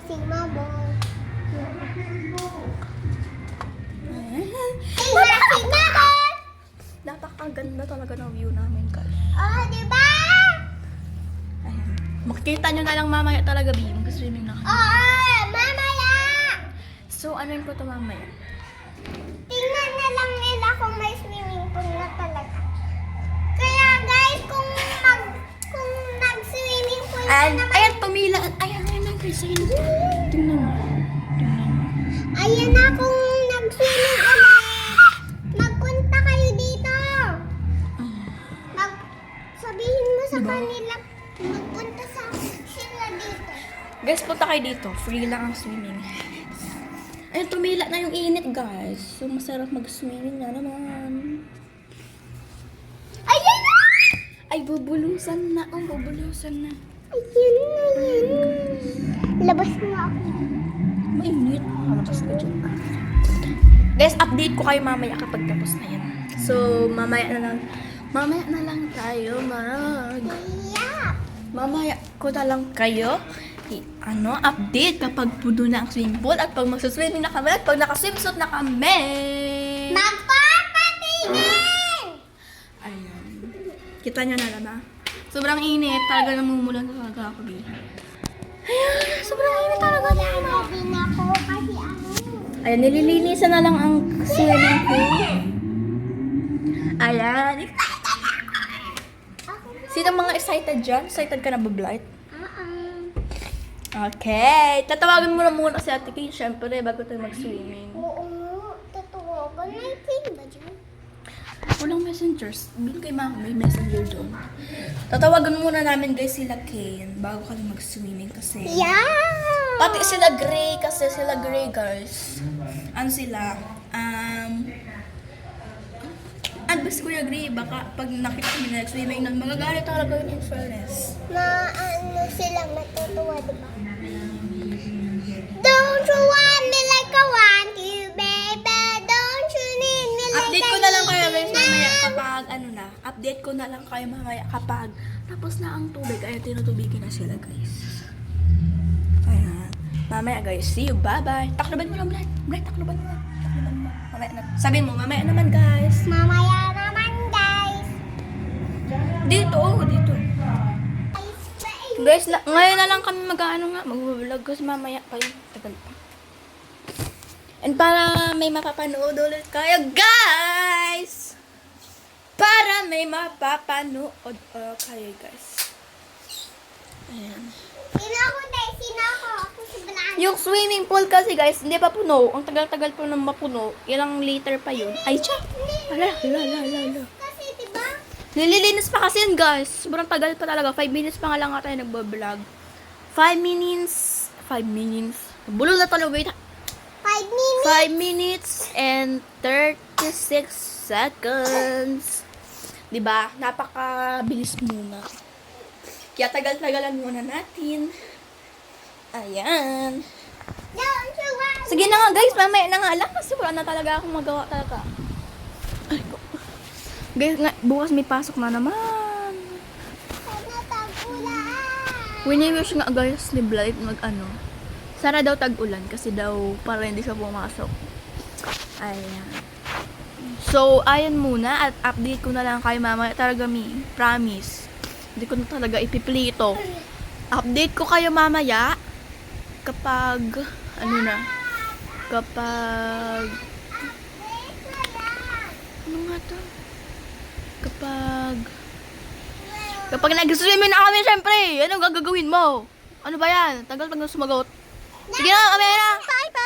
si Mamo. Napakaganda talaga ng view namin, guys. Oh, di ba? Ayan. Makikita nyo na lang mamaya talaga, B. Mag-swimming na kayo. Oo, mamaya. So, ano ko to mamaya? Tingnan na lang nila kung may swimming pool na talaga. Kaya guys, kung nag-swimming pool na naman. Ayan, tumila. Ayan, guys. Ayan. Tingnan mo. Ayan na, kung nag-swimming ulit. Magpunta kayo dito. Sabihin mo sa kanila, magpunta sila dito. Guys, punta kayo dito. Free lang ang swimming. Ayan, tumila na yung init, guys. So, masarap mag-swimming na naman. Ayan na! Ay, bubulusan na. Oh, bubulusan na. Ayan na yan. Labas na ako. Mainit. Halabas ka dyan. Guys, update ko kayo mamaya kapag tapos na yan. So, mamaya na lang tayo Yeah. mamaya ko na lang kayo update kapag puno na ang swimming pool at pag magsaswimming na kami at pag nakaswimsuit na kami. Magpapatingin! Ayan. Kita nyo na lang, sobrang init. Talaga namumulan talaga ako, B. Ayan, sobrang init talaga. Wala din ako kasi Ayan, nililinisan na lang ang swimming pool. Ayan. Sino mga excited dyan? Excited ka na ba, Blight? Okay. Tatawagan mo na muna si Ate Kay, syempre, bago tayo mag-swimming. Oo, totoo. May pin ba dyan? Walang messengers. Bin kay Mama, may messenger doon. Tatawagan muna namin guys sila Kane bago kami mag-swimming kasi... Yeah! Pati sila Gray kasi sila Gray guys. Ano sila? Advice Kuya Gray, baka pag nakita kami na nag-swimming ng mga galit talaga yun in fairness. Ano sila matutuwa, diba? Don't you want me like I want you, baby? Don't you need me like Update I ko na lang need kayo you guys now? mamaya kapag update ko na lang kayo mamaya kapag tapos na ang tubig ay tinutubigin na sila guys. Ayan. Mamaya guys, see you, bye-bye. Takloban mo lang, Bright, takloban mo. Mamaya na. Sabihin mo, mamaya naman guys. Mamaya naman, guys. Dito. Guys, ngayon na lang kami mag-vlog kasi mamaya pa yun. Tagal pa. And para may mapapanood ulit kayo, guys! Para may mapapanood kayo, guys. Ayan. Sino ako, Day? Sino ako? Ako si Blanca. Yung swimming pool kasi, guys, hindi pa puno. Ang tagal-tagal po nang mapuno. Ilang liter pa yun. Ay, siya! Ala. Kasi, diba? Nililinis pa kasi yun, guys. Sobrang tagal pa talaga. 5 minutes pa nga lang nga tayo nagbablog. 5 minutes. Bulol na talaga. Wait. 5 minutes. 5 minutes and 36 seconds. Diba? Napakabilis muna. Kaya tagal-tagalan muna natin. Ayan. Don't you want me? Sige na nga, guys. Mamaya na nga lang. Kasi wala na talaga akong magawa talaga. Ay, ko. Guys, bukas may pasok na naman. Sana tag-ulan. Wini-wish nga guys ni Blight sana daw tag-ulan kasi daw para hindi siya pumasok. Ayan. So, ayan muna at update ko na lang kay Mama talaga promise. Hindi ko na talaga ipiplito. Update ko kayo mamaya kapag kapag kapag nag-swimming na kami, syempre, anong gagawin mo? Ano ba yan? Tagal sumagot. Sige na, kami na. Bye-bye.